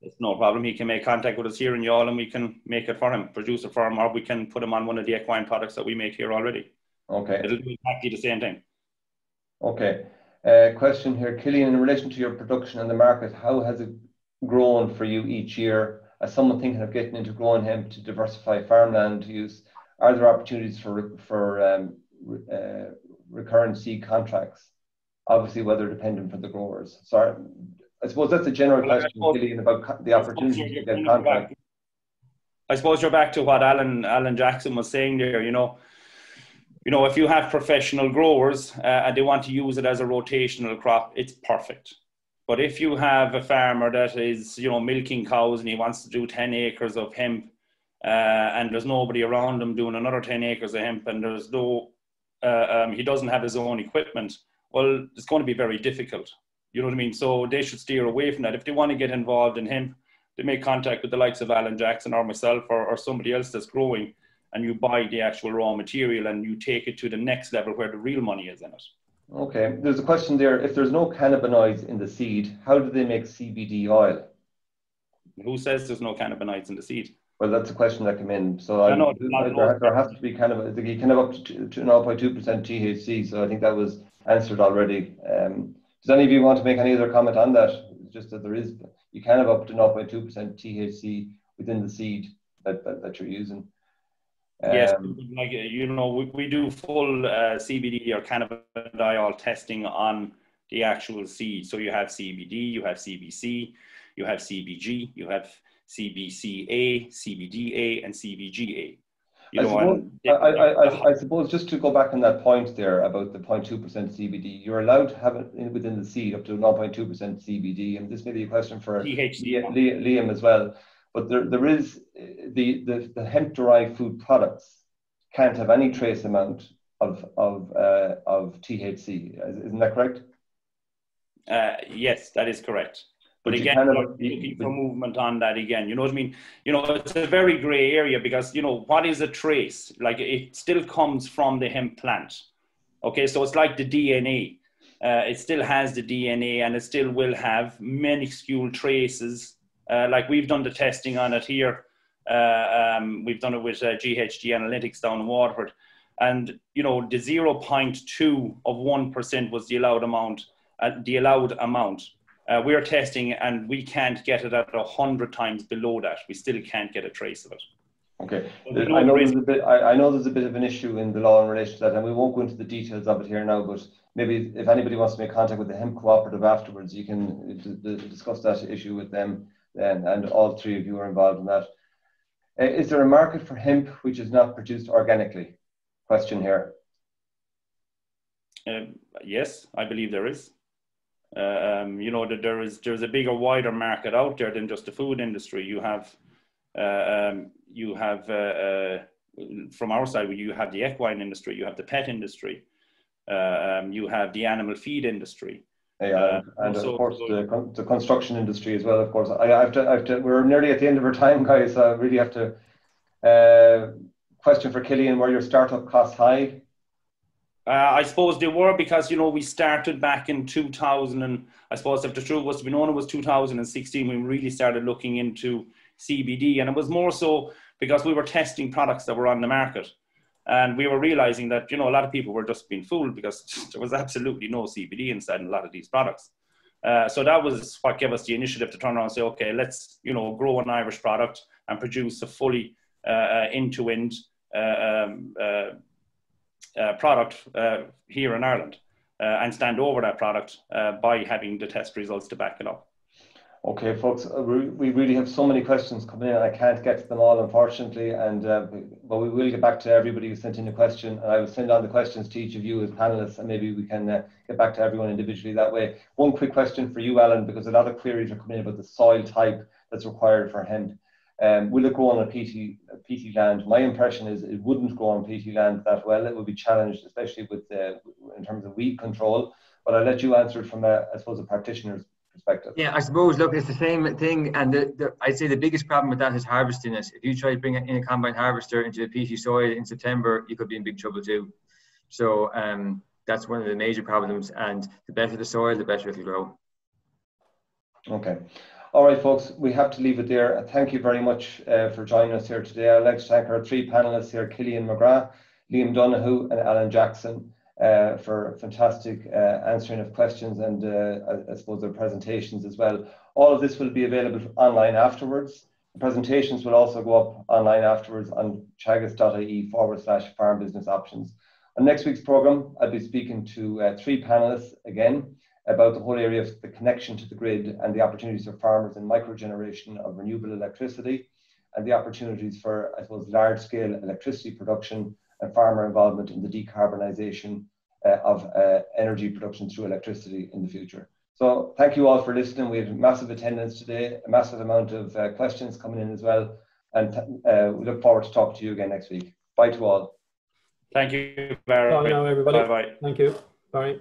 It's no problem. He can make contact with us here in Youghal and we can make it for him, produce it for him, or we can put him on one of the equine products that we make here already. Okay. It'll do exactly the same thing. Okay. Question here, Killian, in relation to your production and the market, how has it grown for you each year? As someone thinking of getting into growing hemp to diversify farmland use, are there opportunities for recurrent seed contracts? Obviously, weather dependent for the growers. So I suppose that's a general question, Killian, about the opportunity to get contracts. I suppose you're back to what Alan Jackson was saying there. You know, if you have professional growers and they want to use it as a rotational crop, it's perfect. But if you have a farmer that is, milking cows and he wants to do 10 acres of hemp and there's nobody around him doing another 10 acres of hemp, and there's no, he doesn't have his own equipment, well, it's going to be very difficult. You know what I mean? So they should steer away from that. If they want to get involved in hemp, they make contact with the likes of Alan Jackson or myself or somebody else that's growing, and you buy the actual raw material and you take it to the next level where the real money is in it. Okay, there's a question there. If there's no cannabinoids in the seed, how do they make CBD oil? Who says there's no cannabinoids in the seed? Well, that's a question that came in. So there has to be cannabis. You can have up to 0.2% THC. So I think that was answered already. Does any of you want to make any other comment on that? Just that you can have up to 0.2% THC within the seed that you're using. Yes, we do full CBD or cannabidiol testing on the actual seed. So you have CBD, you have CBC, you have CBG, you have CBCA, CBDA, and CBGA. I suppose just to go back on that point there about the 0.2% CBD, you're allowed to have it within the seed up to 0.2% CBD, and this may be a question for Liam as well. But there is the hemp-derived food products can't have any trace amount of THC. Isn't that correct? Yes, that is correct. But again, we're looking for movement on that again. You know what I mean? It's a very grey area because, what is a trace? Like, it still comes from the hemp plant. Okay, so it's like the DNA. It still has the DNA and it still will have minuscule traces. Like we've done the testing on it here. We've done it with GHG Analytics down in Waterford. And, the 0.2 of 1% was the allowed amount. We're testing and we can't get it at 100 times below that. We still can't get a trace of it. Okay. I know there's a bit of an issue in the law in relation to that, and we won't go into the details of it here now, but maybe if anybody wants to make contact with the Hemp Cooperative afterwards, you can discuss that issue with them then, and all three of you are involved in that. Is there a market for hemp which is not produced organically? Question here. Yes, I believe there is. That there's a bigger, wider market out there than just the food industry. You have from our side, you have the equine industry, you have the pet industry, you have the animal feed industry. Yeah, and of course the construction industry as well. Of course, I have to. We're nearly at the end of our time, guys. So I really have to. Question for Killian: were your startup costs high? I suppose they were, because we started back in 2000, and I suppose if the truth was to be known, it was 2016 we really started looking into CBD, and it was more so because we were testing products that were on the market. And we were realizing that, a lot of people were just being fooled because there was absolutely no CBD inside in a lot of these products. So that was what gave us the initiative to turn around and say, okay, let's, grow an Irish product and produce a fully end-to-end product here in Ireland and stand over that product by having the test results to back it up. Okay, folks, we really have so many questions coming in. I can't get to them all, unfortunately, and but we will get back to everybody who sent in a question. And I will send on the questions to each of you as panelists, and maybe we can get back to everyone individually that way. One quick question for you, Alan, because a lot of queries are coming in about the soil type that's required for hemp. Will it grow on a peaty land? My impression is it wouldn't grow on peaty land that well. It would be challenged, especially with in terms of weed control. But I'll let you answer it from I suppose, a practitioner's perspective. Yeah, I suppose, look, it's the same thing, and I'd say the biggest problem with that is harvesting it. If you try to bring in a combine harvester into a peaty soil in September, you could be in big trouble too. So that's one of the major problems, and the better the soil, the better it'll grow. Okay. All right, folks, we have to leave it there. Thank you very much for joining us here today. I'd like to thank our three panelists here, Killian McGrath, Liam Donohue and Alan Jackson, for fantastic answering of questions and I suppose their presentations as well. All of this will be available online afterwards. The presentations will also go up online afterwards on teagasc.ie/farm business options. On next week's programme, I'll be speaking to three panelists again about the whole area of the connection to the grid and the opportunities for farmers in microgeneration of renewable electricity and the opportunities for, I suppose, large-scale electricity production and farmer involvement in the decarbonisation of energy production through electricity in the future. So thank you all for listening. We had massive attendance today, a massive amount of questions coming in as well. And we look forward to talking to you again next week. Bye to all. Thank you, Barry. Bye now, everybody. Bye-bye. Thank you. Bye.